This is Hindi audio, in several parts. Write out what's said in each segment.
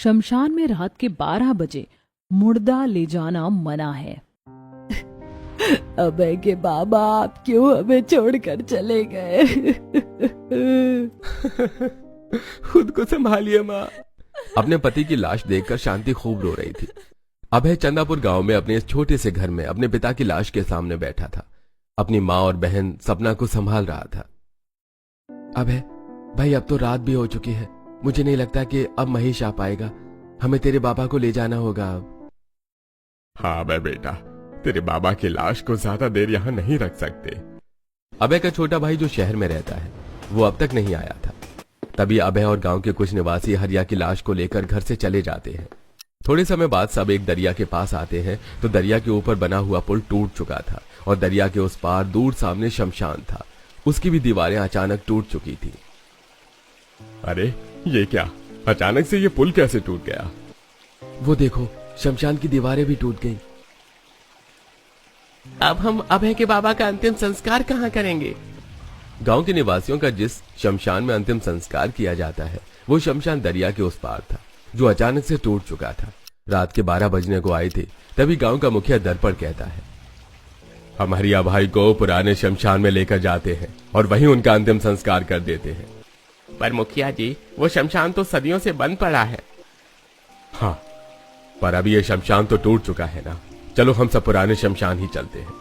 शमशान में रात के 12 बजे मुर्दा ले जाना मना है। अबे के बाबा, आप क्यों हमें छोड़कर चले गए? खुद को संभालिए माँ। अपने पति की लाश देखकर शांति खूब रो रही थी। अभय चंदापुर गांव में अपने इस छोटे से घर में अपने पिता की लाश के सामने बैठा था। अपनी माँ और बहन सपना को संभाल रहा था। अभय भाई, अब तो रात भी हो चुकी है। मुझे नहीं लगता कि अब महेश आ पाएगा। हमें तेरे बाबा को ले जाना होगा अब। हाँ अबे बेटा, तेरे बाबा की लाश को ज्यादा देर यहाँ नहीं रख सकते। अभय का छोटा भाई जो शहर में रहता है वो अब तक नहीं आया था। तभी अभय और गांव के कुछ निवासी हरिया की लाश को लेकर घर से चले जाते हैं। थोड़े समय बाद सब एक दरिया के पास आते हैं तो दरिया के ऊपर बना हुआ पुल टूट चुका था और दरिया के उस पार दूर सामने शमशान था। उसकी भी दीवारें अचानक टूट चुकी थी। अरे ये क्या, अचानक से ये पुल कैसे टूट गया? वो देखो, शमशान की दीवारें भी टूट गईं। अब हम अभय के बाबा का अंतिम संस्कार कहाँ करेंगे? गांव के निवासियों का जिस शमशान में अंतिम संस्कार किया जाता है वो शमशान दरिया के उस पार था जो अचानक से टूट चुका था। रात के 12 बजने को आए थे। तभी गांव का मुखिया दर पर कहता है, हम हरिया भाई को पुराने शमशान में लेकर जाते हैं और वहीं उनका अंतिम संस्कार कर देते हैं। पर मुखिया जी, वो शमशान तो सदियों से बंद पड़ा है। हाँ, पर अभी ये शमशान तो टूट चुका है ना। चलो हम सब पुराने शमशान ही चलते हैं।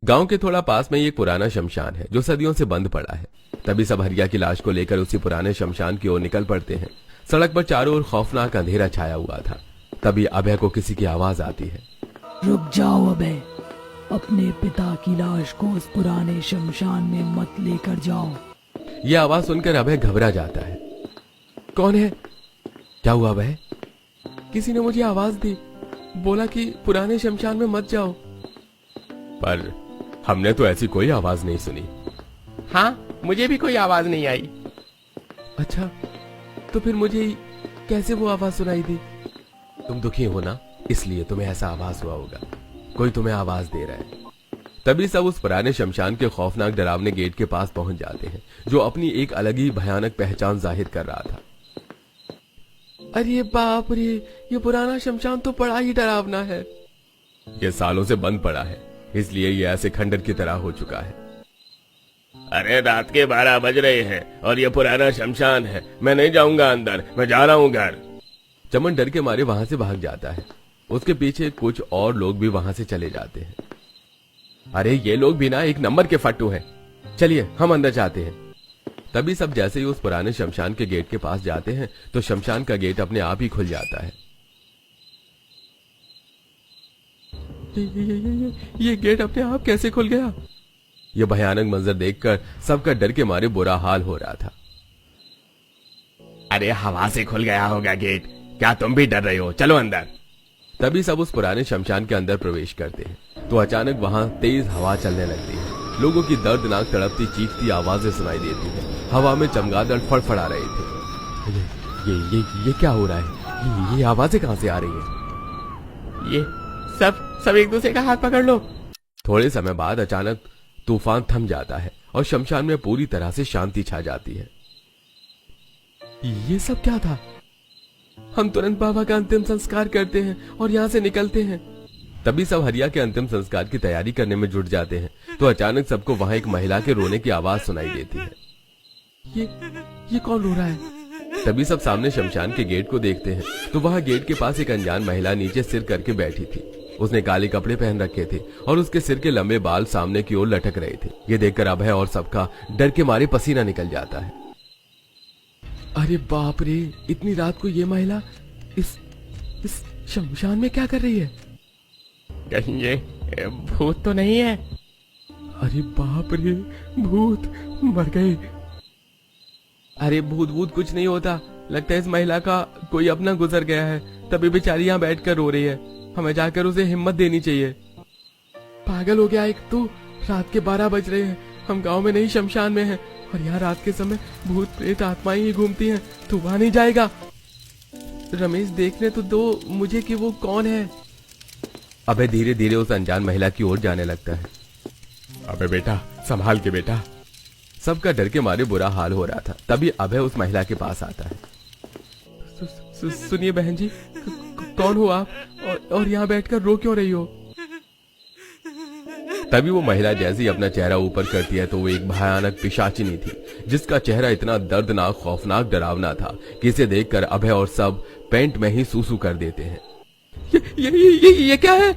गांव के थोड़ा पास में एक पुराना शमशान है जो सदियों से बंद पड़ा है। तभी सब हरिया की लाश को लेकर उसी पुराने शमशान की ओर निकल पड़ते हैं। सड़क पर चारों ओर खौफनाक अंधेरा छाया हुआ था। तभी अभय को किसी की आवाज आती है, रुक जाओ अभय, अपने पिता की लाश को उस पुराने शमशान में मत लेकर जाओ। ये आवाज सुनकर अभय घबरा जाता है। कौन है? क्या हुआ अभय? किसी ने मुझे आवाज दी, बोला कि पुराने शमशान में मत जाओ। पर हमने तो ऐसी कोई आवाज नहीं सुनी। हाँ, मुझे भी कोई आवाज नहीं आई। अच्छा, तो फिर मुझे कैसे वो आवाज सुनाई दी? तुम दुखी हो ना, इसलिए तुम्हें ऐसा आवाज हुआ होगा। कोई तुम्हें आवाज दे रहा है। तभी सब उस पुराने शमशान के खौफनाक डरावने गेट के पास पहुंच जाते हैं जो अपनी एक अलग ही भयानक पहचान जाहिर कर रहा था। अरे बाप रे, ये पुराना शमशान तो बड़ा ही डरावना है। ये सालों से बंद पड़ा है, इसलिए ये ऐसे खंडर की तरह हो चुका है। अरे रात के 12 बज रहे हैं और ये पुराना शमशान है। मैं नहीं जाऊंगा अंदर, मैं जा रहा हूँ घर। चमन डर के मारे वहां से भाग जाता है। उसके पीछे कुछ और लोग भी वहां से चले जाते हैं। अरे ये लोग भी ना एक नंबर के फट्टू हैं। चलिए हम अंदर जाते हैं। तभी सब जैसे ही उस पुराने शमशान के गेट के पास जाते हैं तो शमशान का गेट अपने आप ही खुल जाता है। ये गेट अपने आप कैसे खुल गया? ये भयानक मंजर देखकर सबका डर के मारे बुरा हाल हो रहा था। अरे हवा से खुल गया होगा गेट। क्या तुम भी डर रहे हो? चलो अंदर। तभी सब उस पुराने शमशान के अंदर प्रवेश करते हैं तो अचानक वहां तेज हवा चलने लगती है। लोगों की दर्दनाक तड़पती चीखती आवाजें सुनाई देती हैं। हवा में चमगादड़ फड़फड़ा रहे थे। ये क्या हो रहा है? ये आवाजें कहां से आ रही हैं? ये सब एक दूसरे का हाथ पकड़ लो। थोड़े समय बाद अचानक तूफान थम जाता है और शमशान में पूरी तरह से शांति छा जाती है। ये सब क्या था? हम तुरंत बाबा का अंतिम संस्कार करते हैं और यहाँ से निकलते हैं। तभी सब हरिया के अंतिम संस्कार की तैयारी करने में जुट जाते हैं तो अचानक सबको वहां एक महिला के रोने की आवाज सुनाई देती है। ये कौन रो रहा है? तभी सब सामने शमशान के गेट को देखते हैं तो वहां गेट के पास एक अनजान महिला नीचे सिर करके बैठी थी। उसने काले कपड़े पहन रखे थे और उसके सिर के लंबे बाल सामने की ओर लटक रहे थे। ये देखकर अभय और सबका डर के मारे पसीना निकल जाता है। अरे बाप रे, इतनी रात को ये महिला इस शमशान में क्या कर रही है? कहीं ये भूत तो नहीं है? अरे बाप रे, भूत मर गए। अरे भूत कुछ नहीं होता। लगता है इस महिला का कोई अपना गुजर गया है, तभी बेचारी यहाँ बैठकर रो रही है। हमें जाकर उसे हिम्मत देनी चाहिए। पागल हो गया एक तू? रात के 12 बज रहे हैं, हम गांव में नहीं शमशान में हैं और यहाँ रात के समय भूत प्रेत आत्माएं ही घूमती हैं। तू वहां नहीं जाएगा। रमेश, देखने तो दो मुझे कि वो कौन है। अबे धीरे धीरे उस अनजान महिला की ओर जाने लगता है। अबे बेटा, संभाल के बेटा। सबका डर के मारे बुरा हाल हो रहा था। तभी अभय उस महिला के पास आता है। सुनिए बहन जी, कौन हो आप और यहाँ बैठकर रो क्यों रही हो? तभी वो महिला जैसे ही अपना चेहरा ऊपर करती है तो वो एक भयानक पिशाचिनी थी, जिसका चेहरा इतना दर्दनाक, खौफनाक, डरावना था कि इसे देखकर अभय और सब पेंट में ही सूसू कर देते हैं। ये क्या है?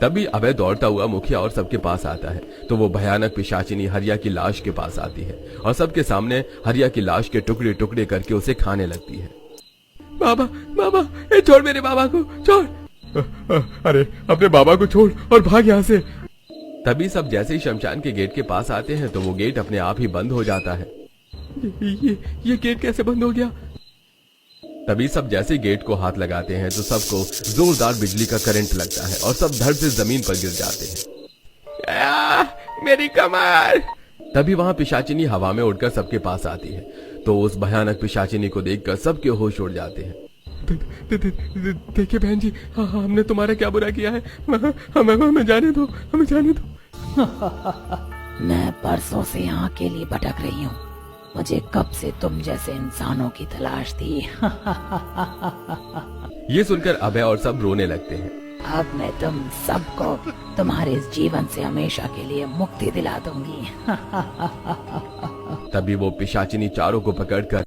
तभी अभय दौड़ता हुआ मुखिया और सबके पास आता है तो वो भयानक पिशाचिनी हरिया की लाश के पास आती है और सबके सामने हरिया की लाश के टुकड़े टुकड़े करके उसे खाने लगती है। बाबा, बाबा, छोड़ मेरे बाबा को, छोड़। अरे अपने बाबा को छोड़ और भाग यहाँ से। तभी सब जैसे ही शमशान के गेट के पास आते हैं तो वो गेट अपने आप ही बंद हो जाता है। ये गेट कैसे बंद हो गया? तभी सब जैसे गेट को हाथ लगाते हैं तो सबको जोरदार बिजली का करंट लगता है और सब धड़ से जमीन पर गिर जाते हैं। मेरी कमर! तभी वहां पिशाचिनी हवा में उड़कर सबके पास आती है तो उस भयानक पिशाचिनी को देखकर सबके होश उड़ जाते हैं। देखिए बहन जी, हमने तुम्हारा क्या बुरा किया है? हमें जाने दो, हमें जाने दो। मैं परसों से यहाँ के लिए भटक रही हूँ। मुझे कब से तुम जैसे इंसानों की तलाश थी। ये सुनकर अभय और सब रोने लगते हैं। अब मैं तुम सबको तुम्हारे इस जीवन से हमेशा के लिए मुक्ति दिला दूंगी। तभी वो पिशाचिनी चारों को पकड़कर